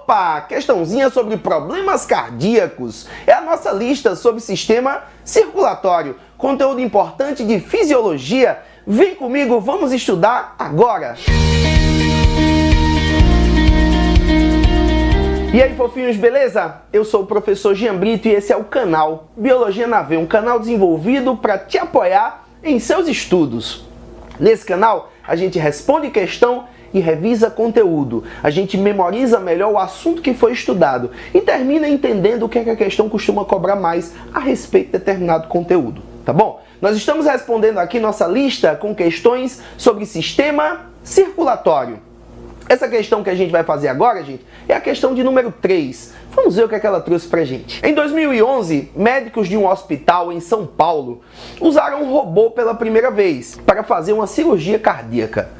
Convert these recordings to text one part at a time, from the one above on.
Opa! Questãozinha sobre problemas cardíacos. É a nossa lista sobre sistema circulatório. Conteúdo importante de fisiologia. Vem comigo, vamos estudar agora! E aí, fofinhos, beleza? Eu sou o professor Jean Brito e esse é o canal Biologia na Veia, um canal desenvolvido para te apoiar em seus estudos. Nesse canal, a gente responde questão e revisa conteúdo. A gente memoriza melhor o assunto que foi estudado e termina entendendo o que é que a questão costuma cobrar mais a respeito de determinado conteúdo, tá bom? Nós estamos respondendo aqui nossa lista com questões sobre sistema circulatório. Essa questão que a gente vai fazer agora, gente, é a questão de número 3. Vamos ver o que é que ela trouxe pra gente. Em 2011, médicos de um hospital em São Paulo usaram um robô pela primeira vez para fazer uma cirurgia cardíaca.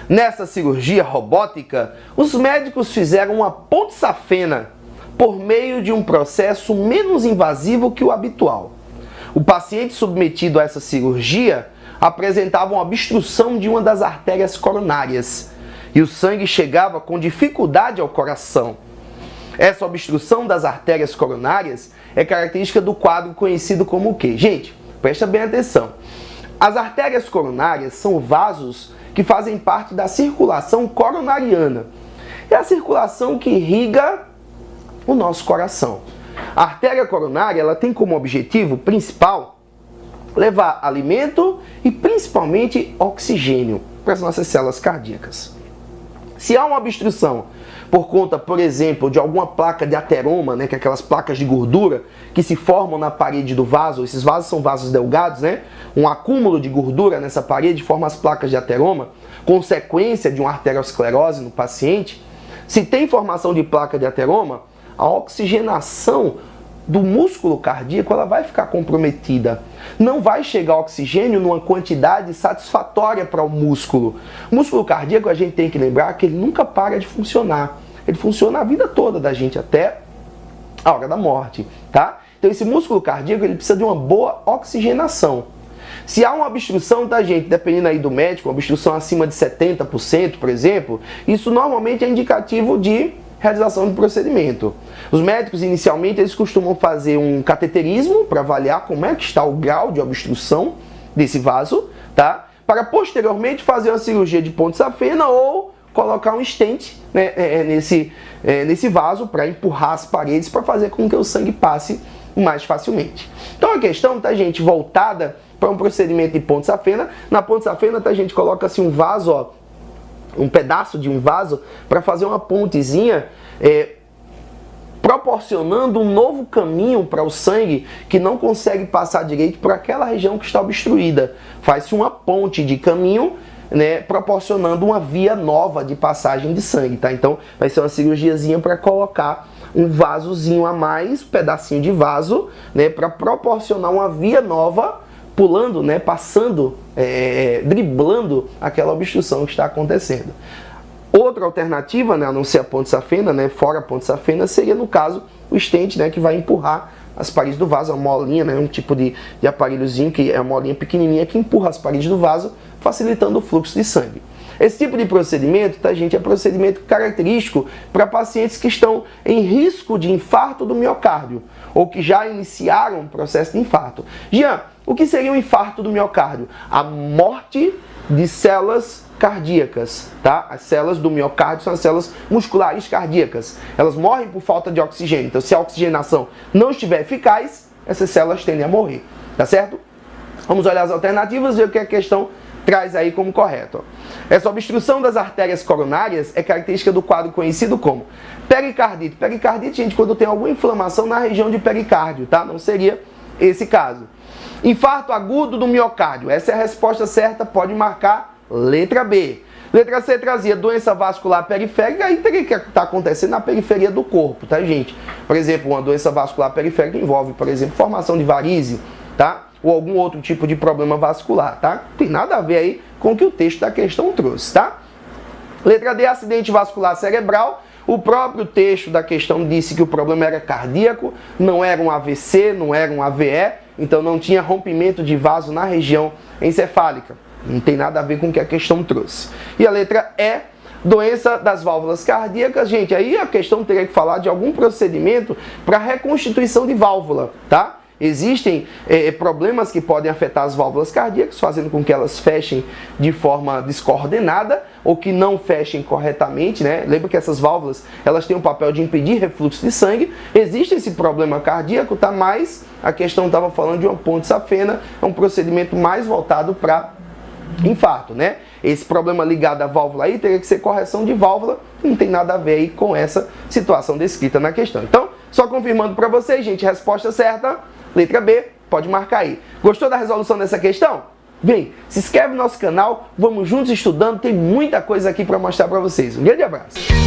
Nessa cirurgia robótica, os médicos fizeram uma ponte safena por meio de um processo menos invasivo que o habitual. O paciente submetido a essa cirurgia apresentava uma obstrução de uma das artérias coronárias e o sangue chegava com dificuldade ao coração. Essa obstrução das artérias coronárias é característica do quadro conhecido como o quê? Gente, presta bem atenção. As artérias coronárias são vasos que fazem parte da circulação coronariana. É a circulação que irriga o nosso coração. A artéria coronária ela tem como objetivo principal levar alimento e principalmente oxigênio para as nossas células cardíacas. Se há uma obstrução por conta, por exemplo, de alguma placa de ateroma, que é aquelas placas de gordura que se formam na parede do vaso, esses vasos são vasos delgados, um acúmulo de gordura nessa parede forma as placas de ateroma, consequência de uma arteriosclerose no paciente. Se tem formação de placa de ateroma, a oxigenação do músculo cardíaco ela vai ficar comprometida. Não vai chegar oxigênio numa quantidade satisfatória para o músculo. O músculo cardíaco, a gente tem que lembrar que ele nunca para de funcionar. Ele funciona a vida toda da gente até a hora da morte, tá? Então esse músculo cardíaco ele precisa de uma boa oxigenação. Se há uma obstrução, tá, gente, dependendo aí do médico, uma obstrução acima de 70%, por exemplo, isso normalmente é indicativo de realização de procedimento. Os médicos, inicialmente, eles costumam fazer um cateterismo para avaliar como é que está o grau de obstrução desse vaso, tá? Para posteriormente fazer uma cirurgia de ponte safena ou colocar um stent nesse vaso para empurrar as paredes para fazer com que o sangue passe mais facilmente. Então a questão, tá, gente, voltada para um procedimento de ponte safena. Na ponte safena, tá, gente, coloca assim um vaso, ó, um pedaço de um vaso para fazer uma pontezinha, proporcionando um novo caminho para o sangue que não consegue passar direito por aquela região que está obstruída. Faz-se uma ponte de caminho, proporcionando uma via nova de passagem de sangue, tá? Então vai ser uma cirurgiazinha para colocar um vasozinho a mais, um pedacinho de vaso, para proporcionar uma via nova, pulando, passando, driblando aquela obstrução que está acontecendo. Outra alternativa, a não ser a ponte safena, fora a ponte safena, seria, no caso, o stent, que vai empurrar as paredes do vaso, uma molinha, um tipo de aparelhozinho, que é uma molinha pequenininha que empurra as paredes do vaso, facilitando o fluxo de sangue. Esse tipo de procedimento, tá, gente, é procedimento característico para pacientes que estão em risco de infarto do miocárdio ou que já iniciaram um processo de infarto. Jean, o que seria um infarto do miocárdio? A morte de células cardíacas, tá? As células do miocárdio são as células musculares cardíacas. Elas morrem por falta de oxigênio. Então, se a oxigenação não estiver eficaz, essas células tendem a morrer, tá certo? Vamos olhar as alternativas e ver o que a questão traz aí como correto. Essa obstrução das artérias coronárias é característica do quadro conhecido como pericardite. Pericardite, gente, quando tem alguma inflamação na região de pericárdio, tá? Não seria esse caso. Infarto agudo do miocárdio. Essa é a resposta certa, pode marcar letra B. Letra C trazia doença vascular periférica, aí teria que estar acontecendo na periferia do corpo, tá, gente? Por exemplo, uma doença vascular periférica envolve, por exemplo, formação de varize, tá? Ou algum outro tipo de problema vascular, tá? Não tem nada a ver aí com o que o texto da questão trouxe, tá? Letra D, acidente vascular cerebral. O próprio texto da questão disse que o problema era cardíaco, não era um AVC, não era um AVE, então não tinha rompimento de vaso na região encefálica. Não tem nada a ver com o que a questão trouxe. E a letra E, Doença das válvulas cardíacas, gente, aí a questão teria que falar de algum procedimento para reconstituição de válvula, tá? Existem problemas que podem afetar as válvulas cardíacas, fazendo com que elas fechem de forma descoordenada ou que não fechem corretamente, né? Lembra que essas válvulas, elas têm o papel de impedir refluxo de sangue. Existe esse problema cardíaco, tá? Mas a questão estava falando de uma ponte safena, é um procedimento mais voltado para infarto, né? Esse problema ligado à válvula aí teria que ser correção de válvula, não tem nada a ver aí com essa situação descrita na questão. Então, só confirmando para vocês, gente, resposta certa, letra B, pode marcar aí. Gostou da resolução dessa questão? Vem, se inscreve no nosso canal, vamos juntos estudando, tem muita coisa aqui para mostrar para vocês. Um grande abraço!